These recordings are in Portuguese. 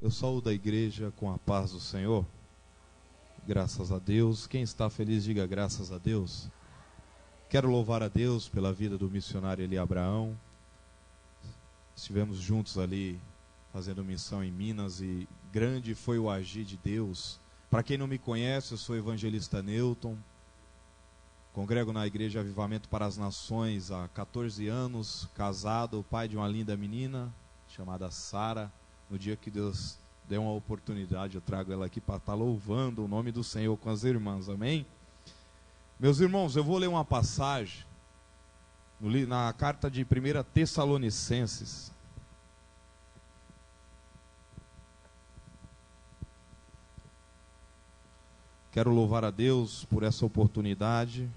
Eu saúdo a igreja com a paz do Senhor. Graças a Deus. Quem está feliz, diga graças a Deus. Quero louvar a Deus pela vida do missionário Eli Abraão. Estivemos juntos ali fazendo missão em Minas e grande foi o agir de Deus. Para quem não me conhece, eu sou evangelista Newton. Congrego na Igreja Avivamento para as Nações há 14 anos, casado, pai de uma linda menina chamada Sara. No dia que Deus deu uma oportunidade, eu trago ela aqui para estar louvando o nome do Senhor com as irmãs, amém? Meus irmãos, eu vou ler uma passagem na carta de 1 Tessalonicenses. Quero louvar a Deus por essa oportunidade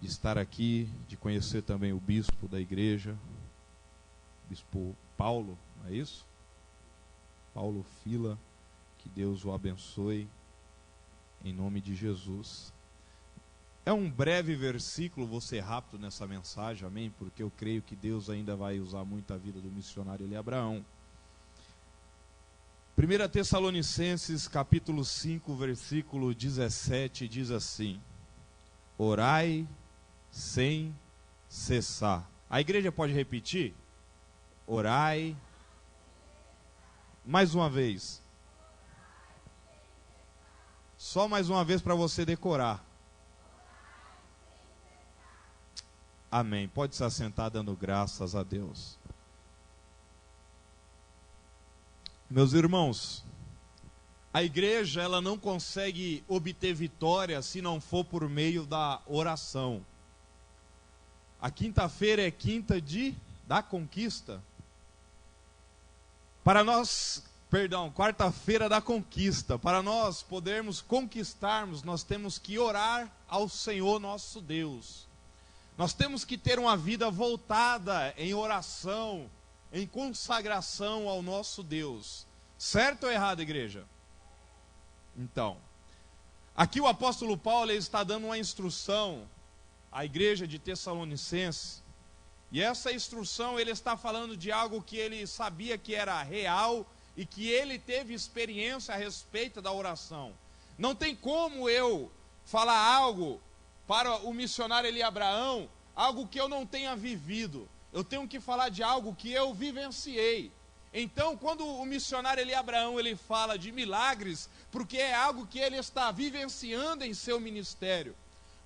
de estar aqui, de conhecer também o bispo da igreja, bispo Paulo, não é isso? Paulo Fila, que Deus o abençoe, em nome de Jesus. É um breve versículo, vou ser rápido nessa mensagem, amém? Porque eu creio que Deus ainda vai usar muito a vida do missionário Eli Abraão. 1 Tessalonicenses, capítulo 5, versículo 17, diz assim: orai sem cessar. A igreja pode repetir? Orai. Mais uma vez. Só mais uma vez para você decorar. Amém. Pode se assentar dando graças a Deus. Meus irmãos, a igreja ela não consegue obter vitória se não for por meio da oração. A quinta-feira é quinta da conquista. Quarta-feira da conquista. Para nós podermos conquistarmos, nós temos que orar ao Senhor nosso Deus. Nós temos que ter uma vida voltada em oração, em consagração ao nosso Deus. Certo ou errado, igreja? Então, aqui o apóstolo Paulo ele está dando uma instrução à igreja de Tessalonicenses. E essa instrução ele está falando de algo que ele sabia que era real e que ele teve experiência a respeito da oração. Não tem como eu falar algo para o missionário Eli Abraão, algo que eu não tenha vivido. Eu tenho que falar de algo que eu vivenciei. Então, quando o missionário Eli Abraão ele fala de milagres, porque é algo que ele está vivenciando em seu ministério.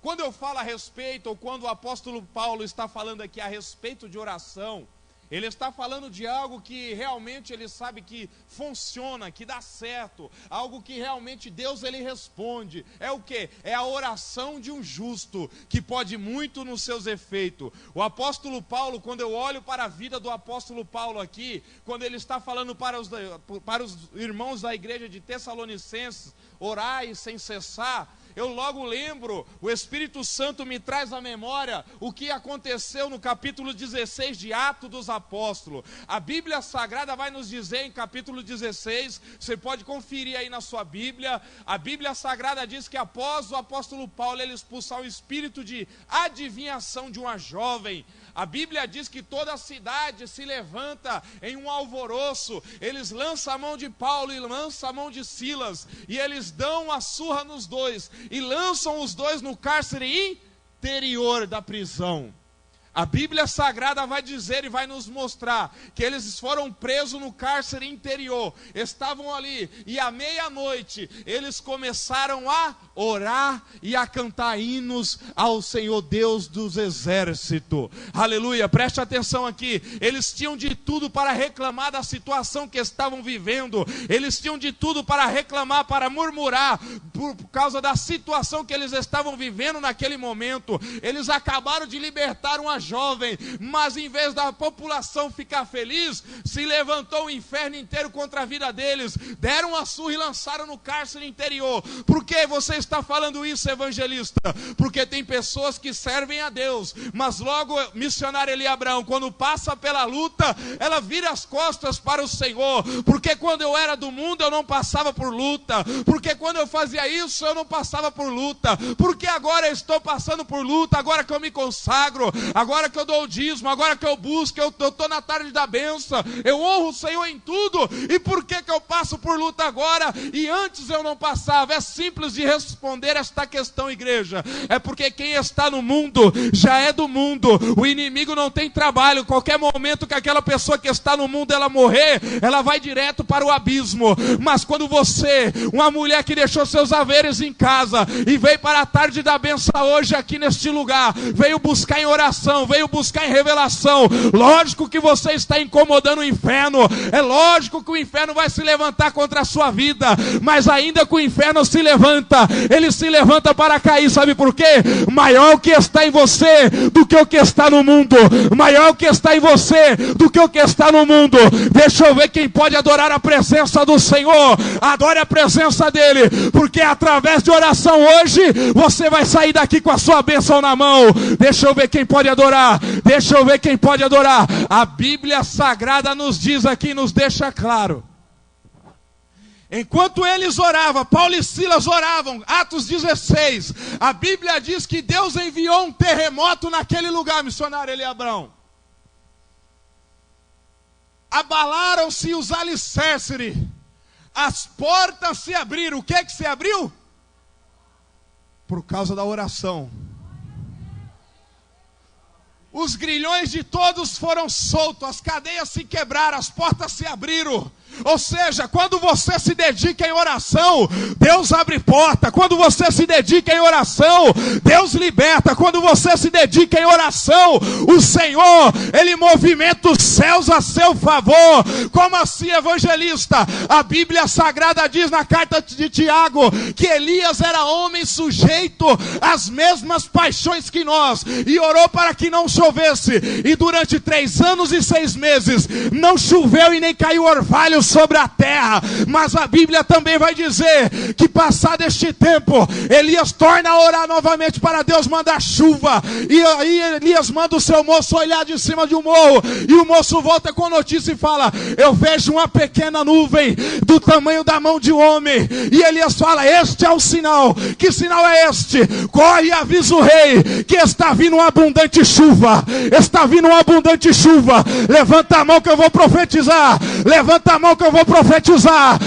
Quando eu falo a respeito, ou quando o apóstolo Paulo está falando aqui a respeito de oração, ele está falando de algo que realmente ele sabe que funciona, que dá certo, algo que realmente Deus ele responde. É o quê? É a oração de um justo, que pode muito nos seus efeitos. O apóstolo Paulo, quando eu olho para a vida do apóstolo Paulo aqui, quando ele está falando para os irmãos da igreja de Tessalonicenses, orai sem cessar, eu logo lembro, o Espírito Santo me traz à memória o que aconteceu no capítulo 16 de Atos dos Apóstolos. A Bíblia Sagrada vai nos dizer em capítulo 16, você pode conferir aí na sua Bíblia, a Bíblia Sagrada diz que após o apóstolo Paulo ele expulsar o espírito de adivinhação de uma jovem, a Bíblia diz que toda a cidade se levanta em um alvoroço, eles lançam a mão de Paulo e lançam a mão de Silas, e eles dão uma surra nos dois, e lançam os dois no cárcere interior da prisão. A Bíblia Sagrada vai dizer e vai nos mostrar que eles foram presos no cárcere interior, estavam ali, e à meia-noite eles começaram a orar e a cantar hinos ao Senhor Deus dos exércitos. Aleluia, preste atenção aqui, eles tinham de tudo para reclamar da situação que estavam vivendo, eles tinham de tudo para reclamar, para murmurar, por causa da situação que eles estavam vivendo naquele momento. Eles acabaram de libertar uma jovem, mas em vez da população ficar feliz, se levantou o inferno inteiro contra a vida deles, deram uma surra e lançaram no cárcere interior. Por que você está falando isso, evangelista? Porque tem pessoas que servem a Deus, mas logo missionário Eli Abraão, quando passa pela luta, ela vira as costas para o Senhor, porque quando eu era do mundo eu não passava por luta, porque quando eu fazia isso eu não passava por luta, porque agora eu estou passando por luta, agora que eu me consagro, agora agora que eu dou o dízimo, agora que eu busco, eu estou na tarde da bênção, eu honro o Senhor em tudo, e por que eu passo por luta agora, e antes eu não passava? É simples de responder esta questão, igreja, é porque quem está no mundo, já é do mundo, o inimigo não tem trabalho, qualquer momento que aquela pessoa que está no mundo, ela morrer, ela vai direto para o abismo. Mas quando você, uma mulher que deixou seus haveres em casa, e veio para a tarde da bênção hoje aqui neste lugar, veio buscar em oração, veio buscar em revelação, lógico que você está incomodando o inferno, é lógico que o inferno vai se levantar contra a sua vida, mas ainda que o inferno se levanta, ele se levanta para cair, sabe por quê? Maior o que está em você do que o que está no mundo, maior o que está em você do que o que está no mundo. Deixa eu ver quem pode adorar a presença do Senhor, adore a presença dele, porque através de oração hoje, você vai sair daqui com a sua bênção na mão. Deixa eu ver quem pode adorar, deixa eu ver quem pode adorar. A Bíblia Sagrada nos diz aqui, nos deixa claro, enquanto eles oravam, Paulo e Silas oravam, Atos 16, a Bíblia diz que Deus enviou um terremoto naquele lugar, missionário Eli Abrão. Abalaram-se os alicerces, as portas se abriram. O que se abriu? Por causa da oração. Os grilhões de todos foram soltos, as cadeias se quebraram, as portas se abriram. Ou seja, quando você se dedica em oração, Deus abre porta. Quando você se dedica em oração, Deus liberta. Quando você se dedica em oração, o Senhor, Ele movimenta os céus a seu favor. Como assim, evangelista? A Bíblia Sagrada diz na carta de Tiago, que Elias era homem sujeito às mesmas paixões que nós, e orou para que não chovesse, e durante 3 anos e 6 meses, não choveu e nem caiu orvalho sobre a terra. Mas a Bíblia também vai dizer que passado este tempo, Elias torna a orar novamente para Deus mandar chuva, e aí Elias manda o seu moço olhar de cima de um morro, e o moço volta com notícia e fala: eu vejo uma pequena nuvem do tamanho da mão de um homem. E Elias fala: este é o sinal. Que sinal é este? Corre e avisa o rei que está vindo uma abundante chuva, está vindo uma abundante chuva. Levanta a mão que eu vou profetizar, levanta a mão que eu vou profetizar.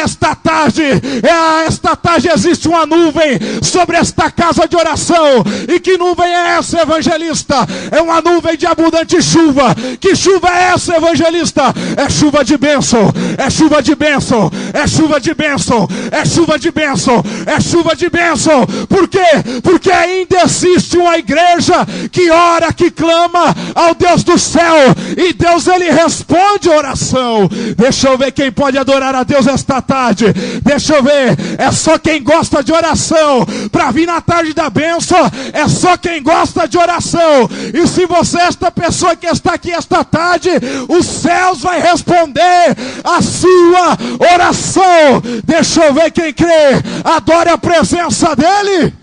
Esta tarde existe uma nuvem sobre esta casa de oração. E que nuvem é essa, evangelista? É uma nuvem de abundante chuva. Que chuva é essa, evangelista? É chuva de bênção, é chuva de bênção, é chuva de bênção, é chuva de bênção, é chuva de bênção. Por quê? Porque ainda existe uma igreja que ora, que clama ao Deus do céu, e Deus, Ele responde a oração. Deixa eu ver quem pode adorar a Deus esta tarde. Deixa eu ver, é só quem gosta de oração para vir na tarde da bênção, é só quem gosta de oração. E se você é esta pessoa que está aqui esta tarde, os céus vai responder a sua oração. Deixa eu ver quem crê, adore a presença dEle.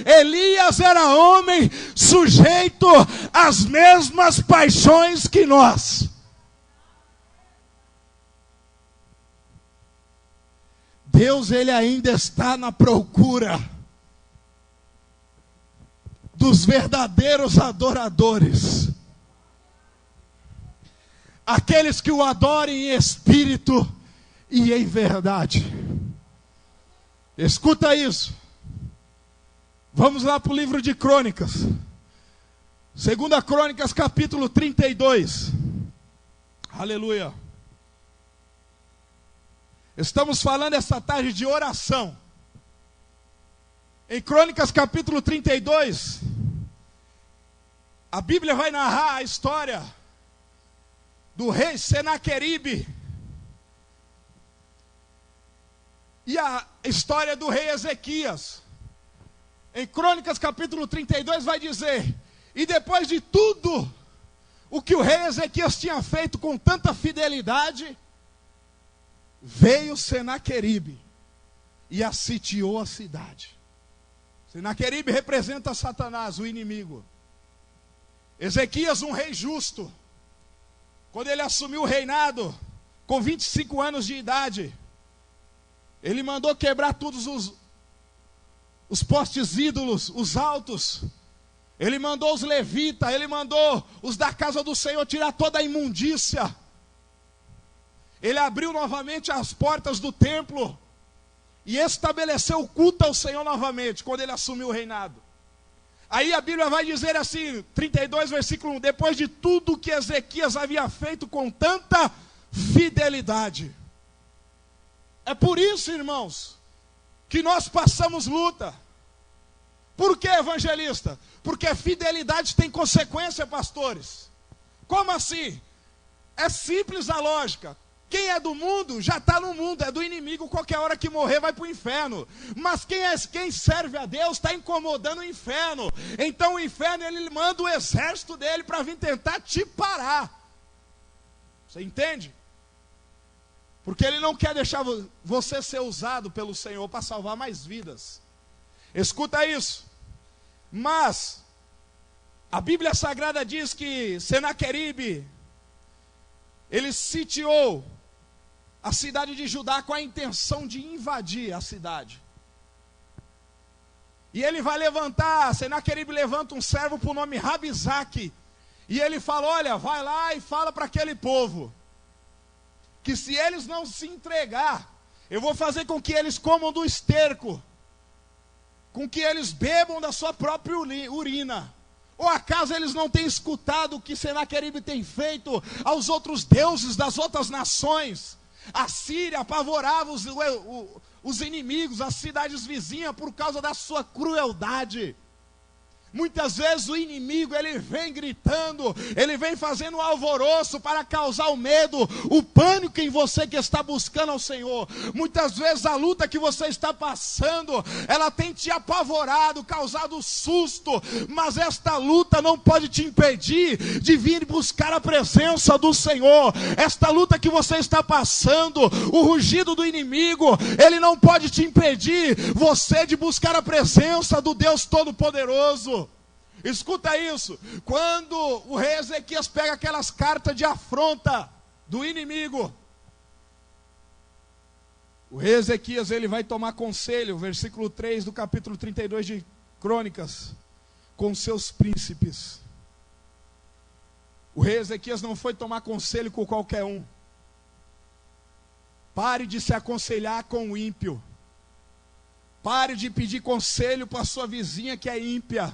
Elias era homem sujeito às mesmas paixões que nós. Deus, Ele ainda está na procura dos verdadeiros adoradores, aqueles que o adorem em espírito e em verdade. Escuta isso. Vamos lá para o livro de Crônicas. 2 Crônicas, capítulo 32. Aleluia. Estamos falando essa tarde de oração. Em Crônicas, capítulo 32, a Bíblia vai narrar a história do rei Senaqueribe e a história do rei Ezequias. Em Crônicas capítulo 32 vai dizer: e depois de tudo o que o rei Ezequias tinha feito com tanta fidelidade, veio Senaqueribe e assitiou a cidade. Senaqueribe representa Satanás, o inimigo. Ezequias, um rei justo, quando ele assumiu o reinado com 25 anos de idade, ele mandou quebrar todos os postes ídolos, os altos. Ele mandou os levitas, ele mandou os da casa do Senhor tirar toda a imundícia. Ele abriu novamente as portas do templo e estabeleceu o culto ao Senhor novamente, quando ele assumiu o reinado. Aí a Bíblia vai dizer assim, 32, versículo 1, depois de tudo que Ezequias havia feito com tanta fidelidade. É por isso, irmãos, que nós passamos luta. Por que, evangelista? Porque fidelidade tem consequência, pastores. Como assim? É simples a lógica. Quem é do mundo, já está no mundo, é do inimigo, qualquer hora que morrer vai para o inferno. Mas quem serve a Deus está incomodando o inferno. Então o inferno, ele manda o exército dele para vir tentar te parar. Você entende? Porque ele não quer deixar você ser usado pelo Senhor para salvar mais vidas. Escuta isso. Mas a Bíblia Sagrada diz que Senaqueribe, ele sitiou a cidade de Judá com a intenção de invadir a cidade. E ele vai levantar, Senaqueribe levanta um servo por nome Rabizaque, e ele fala, olha, vai lá e fala para aquele povo, que se eles não se entregar, eu vou fazer com que eles comam do esterco, com que eles bebam da sua própria urina. Ou acaso eles não têm escutado o que Senaqueribe tem feito aos outros deuses das outras nações? A Síria apavorava os inimigos, as cidades vizinhas, por causa da sua crueldade. Muitas vezes o inimigo, ele vem gritando, ele vem fazendo um alvoroço para causar o medo, o pânico em você que está buscando ao Senhor. Muitas vezes a luta que você está passando, ela tem te apavorado, causado susto, mas esta luta não pode te impedir de vir buscar a presença do Senhor. Esta luta que você está passando, o rugido do inimigo, ele não pode te impedir você de buscar a presença do Deus Todo-Poderoso. Escuta isso, quando o rei Ezequias pega aquelas cartas de afronta do inimigo, o rei Ezequias, ele vai tomar conselho, versículo 3 do capítulo 32 de Crônicas, com seus príncipes. O rei Ezequias não foi tomar conselho com qualquer um. Pare de se aconselhar com o ímpio. Pare de pedir conselho para a sua vizinha que é ímpia.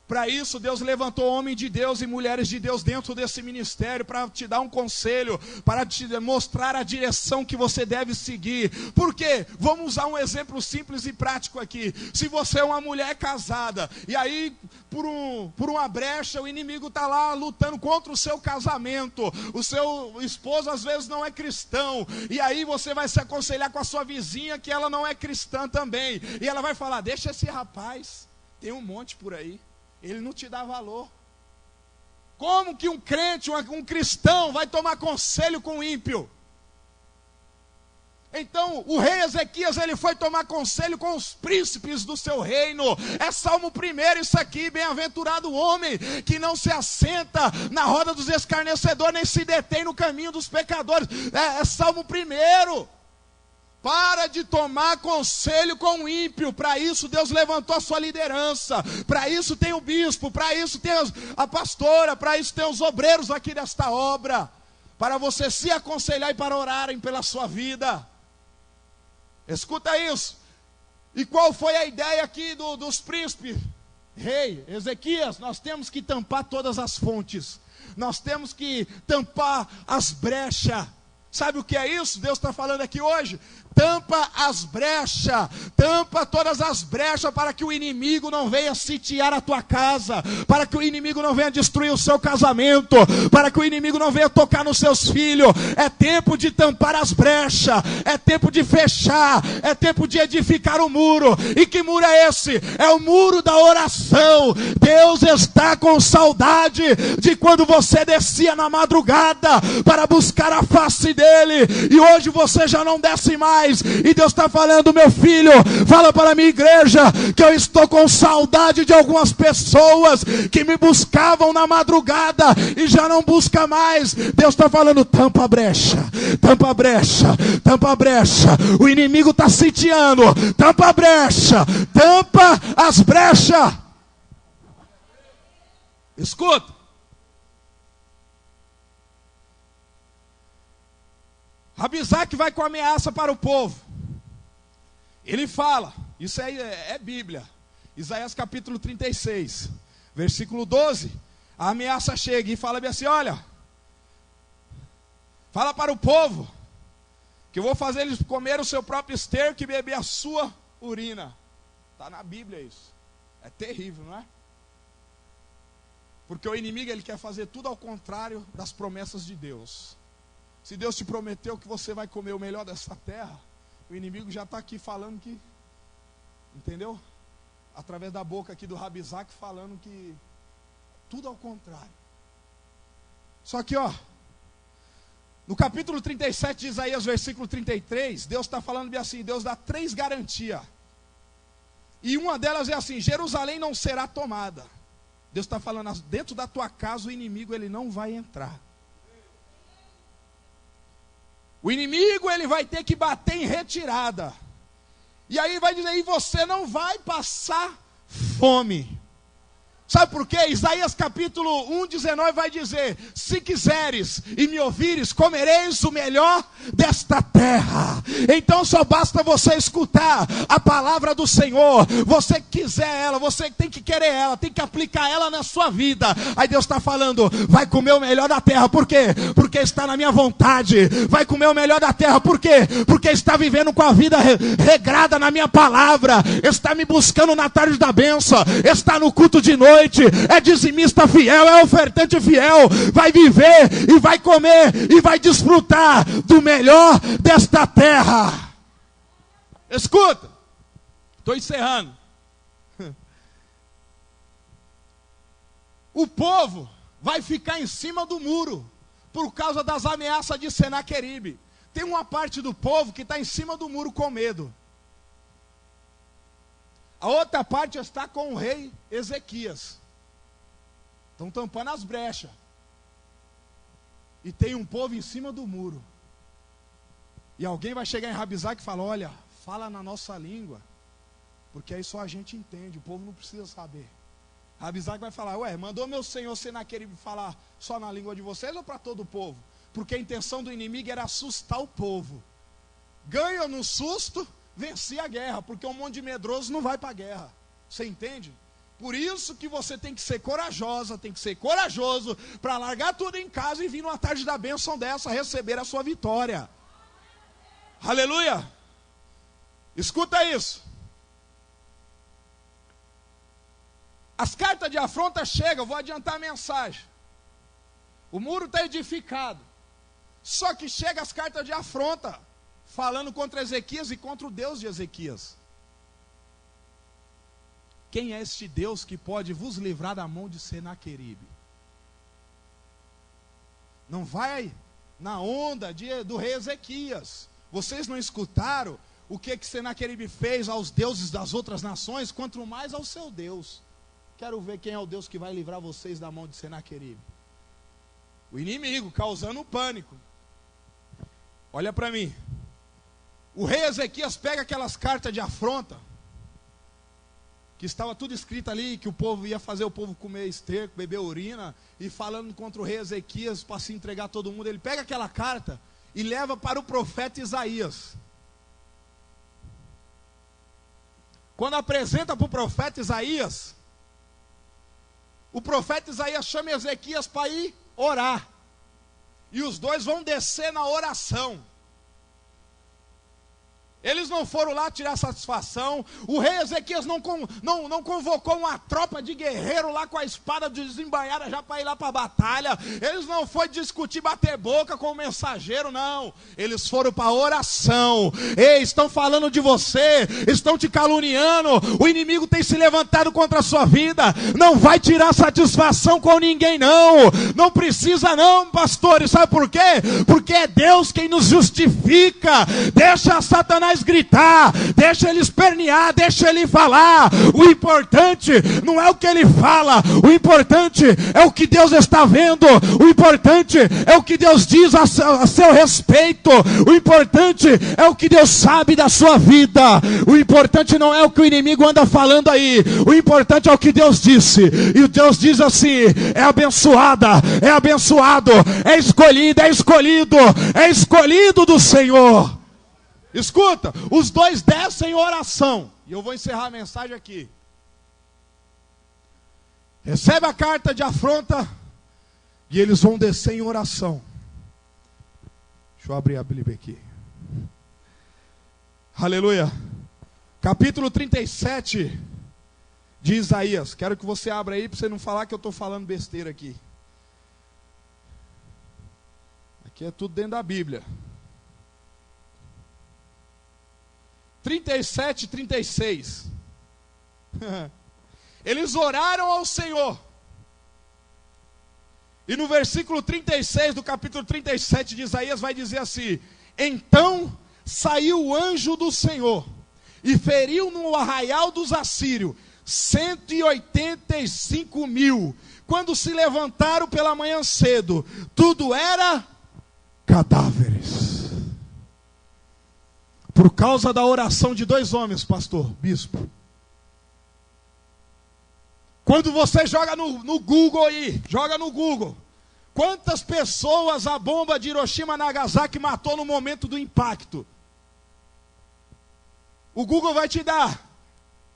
Para isso, Deus levantou homens de Deus e mulheres de Deus dentro desse ministério, para te dar um conselho, para te mostrar a direção que você deve seguir. Por quê? Vamos usar um exemplo simples e prático aqui. Se você é uma mulher casada, e aí, por uma brecha, o inimigo está lá lutando contra o seu casamento, o seu esposo às vezes não é cristão, e aí você vai se aconselhar com a sua vizinha que ela não é cristã também, e ela vai falar, deixa esse rapaz, tem um monte por aí. Ele não te dá valor. Como que um crente, um cristão vai tomar conselho com o ímpio? Então o rei Ezequias, ele foi tomar conselho com os príncipes do seu reino. É Salmo 1 isso aqui, bem-aventurado o homem que não se assenta na roda dos escarnecedores, nem se detém no caminho dos pecadores. É Salmo 1. Para de tomar conselho com o ímpio. Para isso Deus levantou a sua liderança. Para isso tem o bispo. Para isso tem a pastora. Para isso tem os obreiros aqui desta obra. Para você se aconselhar e para orarem pela sua vida. Escuta isso. E qual foi a ideia aqui dos príncipes? Rei, Ezequias, nós temos que tampar todas as fontes. Nós temos que tampar as brechas. Sabe o que é isso? Deus está falando aqui hoje. Tampa as brechas, tampa todas as brechas para que o inimigo não venha sitiar a tua casa, para que o inimigo não venha destruir o seu casamento, para que o inimigo não venha tocar nos seus filhos. É tempo de tampar as brechas, é tempo de fechar, é tempo de edificar o muro. E que muro é esse? É o muro da oração. Deus está com saudade de quando você descia na madrugada para buscar a face dele. ele, e hoje você já não desce mais, e Deus está falando: meu filho, fala para a minha igreja, que eu estou com saudade de algumas pessoas que me buscavam na madrugada, e já não busca mais. Deus está falando: tampa a brecha, tampa a brecha, tampa a brecha, o inimigo está sitiando, tampa a brecha, tampa as brechas. Escuta, Rabisaque vai com ameaça para o povo. Ele fala, isso aí é Bíblia, Isaías capítulo 36, versículo 12, a ameaça chega e fala bem assim: olha, fala para o povo, que eu vou fazer eles comer o seu próprio esterco e beber a sua urina. Está na Bíblia isso, é terrível, não é? Porque o inimigo, ele quer fazer tudo ao contrário das promessas de Deus. Se Deus te prometeu que você vai comer o melhor dessa terra, o inimigo já está aqui falando que, entendeu? Através da boca aqui do Rabisaque, falando que tudo ao contrário. Só que, ó, no capítulo 37 de Isaías, versículo 33, Deus está falando bem assim, Deus dá 3 garantias. E uma delas é assim: Jerusalém não será tomada. Deus está falando, dentro da tua casa o inimigo, ele não vai entrar. O inimigo, ele vai ter que bater em retirada. E aí vai dizer: e você não vai passar fome. Sabe por quê? Isaías capítulo 1:19 vai dizer: se quiseres e me ouvires, comereis o melhor desta terra. Então só basta você escutar a palavra do Senhor. Você quiser ela, você tem que querer ela, tem que aplicar ela na sua vida. Aí Deus está falando: vai comer o melhor da terra. Por quê? Porque está na minha vontade. Vai comer o melhor da terra. Por quê? Porque está vivendo com a vida regrada na minha palavra. Está me buscando na tarde da bênção. Está no culto de noite. É dizimista fiel, é ofertante fiel, vai viver e vai comer e vai desfrutar do melhor desta terra. Escuta, estou encerrando. O povo vai ficar em cima do muro por causa das ameaças de Senaqueribe. Tem uma parte do povo que está em cima do muro com medo. A outra parte está com o rei Ezequias. Estão tampando as brechas. E tem um povo em cima do muro. E alguém vai chegar em Rabisaque e falar: olha, fala na nossa língua, porque aí só a gente entende, o povo não precisa saber. Rabisaque vai falar: ué, mandou meu senhor Senaqueribe falar só na língua de vocês ou para todo o povo? Porque a intenção do inimigo era assustar o povo. Ganha no susto, vencer a guerra, porque um monte de medroso não vai para a guerra. Você entende? Por isso que você tem que ser corajosa, tem que ser corajoso para largar tudo em casa e vir numa tarde da bênção dessa, receber a sua vitória. Aleluia! Escuta isso. As cartas de afronta chegam, eu vou adiantar a mensagem. O muro está edificado. Só que chega as cartas de afronta, falando contra Ezequias e contra o Deus de Ezequias. Quem é este Deus que pode vos livrar da mão de Senaqueribe? Não vai na onda do rei Ezequias. Vocês não escutaram o que Senaqueribe fez aos deuses das outras nações, quanto mais ao seu Deus. Quero ver quem é o Deus que vai livrar vocês da mão de Senaqueribe. O inimigo causando pânico. Olha para mim. O rei Ezequias pega aquelas cartas de afronta, que estava tudo escrito ali, que o povo ia fazer o povo comer esterco, beber urina, e falando contra o rei Ezequias para se entregar a todo mundo. Ele pega aquela carta e leva para o profeta Isaías. Quando apresenta para o profeta Isaías, o profeta Isaías chama Ezequias para ir orar. E os dois vão descer na oração. Eles não foram lá tirar satisfação. O rei Ezequias não convocou uma tropa de guerreiro lá com a espada desembainhada já para ir lá para a batalha. Eles não foram discutir, bater boca com o mensageiro, não. Eles foram para a oração. Ei, estão falando de você, estão te caluniando. O inimigo tem se levantado contra a sua vida. Não vai tirar satisfação com ninguém, não. Não precisa não, pastores. Sabe por quê? Porque é Deus quem nos justifica. Deixa Satanás gritar, deixa ele espernear, deixa ele falar. O importante não é o que ele fala, o importante é o que Deus está vendo, o importante é o que Deus diz a seu respeito, o importante é o que Deus sabe da sua vida, o importante não é o que o inimigo anda falando aí, o importante é o que Deus disse. E Deus diz assim: é abençoada, é abençoado, é escolhido, é escolhido, é escolhido do Senhor. Escuta, os dois descem em oração. E eu vou encerrar a mensagem aqui. Recebe a carta de afronta e eles vão descer em oração. Deixa eu abrir a Bíblia aqui. Aleluia. Capítulo 37 de Isaías. Quero que você abra aí para você não falar que eu estou falando besteira aqui. Aqui é tudo dentro da Bíblia. 37, 36. Eles oraram ao Senhor. E no versículo 36 do capítulo 37 de Isaías vai dizer assim: então saiu o anjo do Senhor e feriu no arraial dos assírios 185.000. Quando se levantaram pela manhã cedo, tudo era cadáveres. Por causa da oração de dois homens, pastor, bispo. Quando você joga no Google aí, joga no Google, quantas pessoas a bomba de Hiroshima e Nagasaki matou no momento do impacto? O Google vai te dar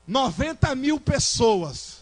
90.000 pessoas.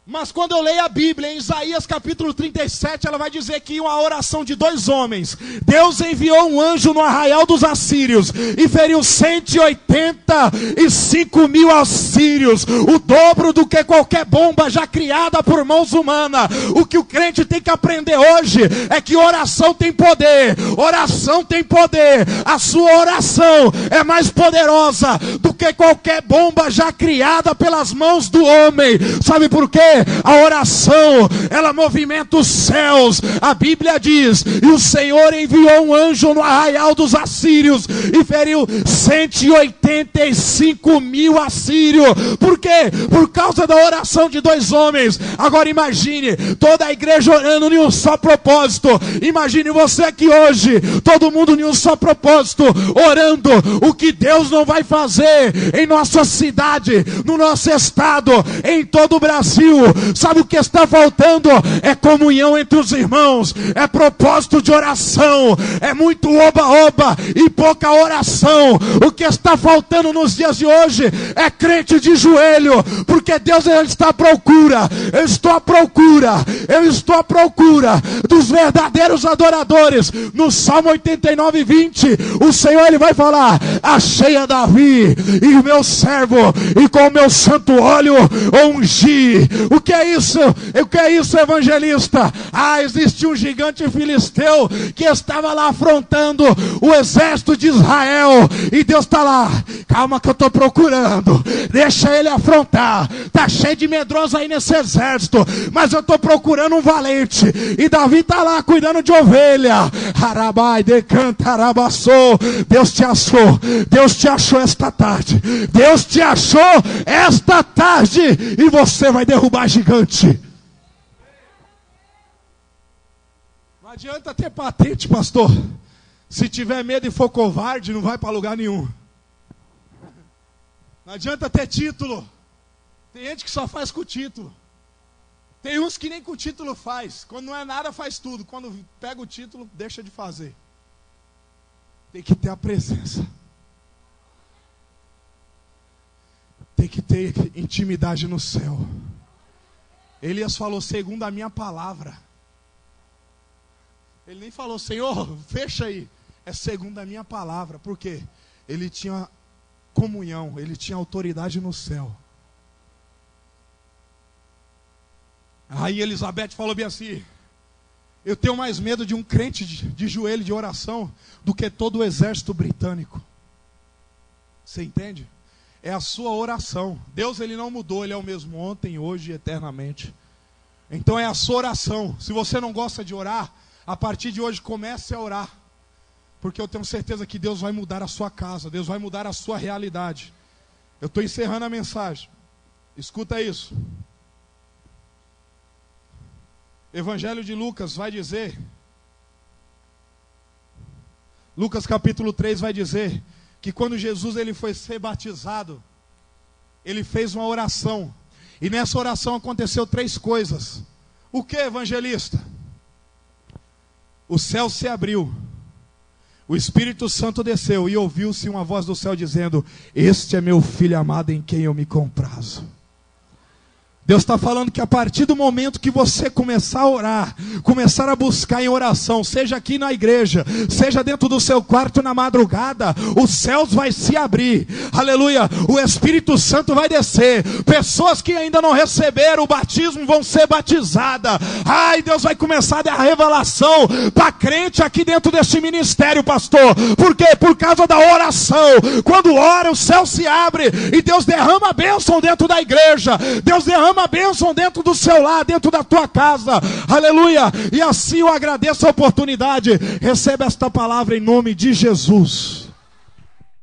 Mas quando eu leio a Bíblia, em Isaías capítulo 37, ela vai dizer que uma oração de dois homens, Deus enviou um anjo no arraial dos assírios e feriu 185.000 assírios, o dobro do que qualquer bomba já criada por mãos humanas. O que o crente tem que aprender hoje é que oração tem poder, oração tem poder. A sua oração é mais poderosa do que qualquer bomba já criada pelas mãos do homem. Sabe por quê? A oração, ela movimenta os céus. A Bíblia diz: e o Senhor enviou um anjo no arraial dos assírios e feriu 185.000 assírios. Por quê? Por causa da oração de dois homens. Agora imagine toda a igreja orando em um só propósito. Imagine você aqui hoje, todo mundo em um só propósito, orando. O que Deus não vai fazer em nossa cidade, no nosso estado, em todo o Brasil. Sabe o que está faltando? É comunhão entre os irmãos, é propósito de oração, é muito oba-oba e pouca oração. O que está faltando nos dias de hoje é crente de joelho, porque Deus está à procura. Eu estou à procura dos verdadeiros adoradores. No Salmo 89, 20, o Senhor ele vai falar: achei a Davi e o meu servo, e com o meu santo óleo ungi. O que é isso? O que é isso, evangelista? Existia um gigante filisteu que estava lá afrontando o exército de Israel, e Deus está lá: calma que eu estou procurando, deixa ele afrontar. Está cheio de medrosos aí nesse exército, mas eu estou procurando um valente. E Davi está lá cuidando de ovelha. Arabai decanta arabaçou. Deus te achou, Deus te achou esta tarde, Deus te achou esta tarde, e você vai derrubar gigante. Não adianta ter patente, pastor. Se tiver medo e for covarde, não vai para lugar nenhum. Não adianta ter título. Tem gente que só faz com o título. Tem uns que nem com o título faz. Quando não é nada, faz tudo. Quando pega o título, deixa de fazer. Tem que ter a presença. Tem que ter intimidade no céu. Elias falou: segundo a minha palavra. Ele nem falou: Senhor, fecha aí. É segundo a minha palavra. Por quê? ele tinha comunhão, ele tinha autoridade no céu. Aí Elizabeth falou bem assim: eu tenho mais medo de um crente de joelho de oração do que todo o exército britânico. Você entende? É a sua oração. Deus, ele não mudou, ele é o mesmo ontem, hoje e eternamente. Então é a sua oração. Se você não gosta de orar, a partir de hoje comece a orar. Porque eu tenho certeza que Deus vai mudar a sua casa, Deus vai mudar a sua realidade. Eu estou encerrando a mensagem. Escuta isso. Evangelho de Lucas vai dizer, Lucas capítulo 3 vai dizer, que quando Jesus ele foi ser batizado, ele fez uma oração. E nessa oração aconteceu 3 coisas. O que, evangelista? O céu se abriu, o Espírito Santo desceu e ouviu-se uma voz do céu dizendo: este é meu filho amado em quem eu me comprazo. Deus está falando que a partir do momento que você começar a orar, começar a buscar em oração, seja aqui na igreja, seja dentro do seu quarto na madrugada, os céus vai se abrir, aleluia, o Espírito Santo vai descer, pessoas que ainda não receberam o batismo vão ser batizadas, ai, Deus vai começar a dar revelação para crente aqui dentro deste ministério, pastor. Por quê? Por causa da oração. Quando ora, o céu se abre e Deus derrama a bênção dentro da igreja, Deus derrama a bênção dentro do seu lar, dentro da tua casa, aleluia. E assim eu agradeço a oportunidade. Receba esta palavra em nome de Jesus.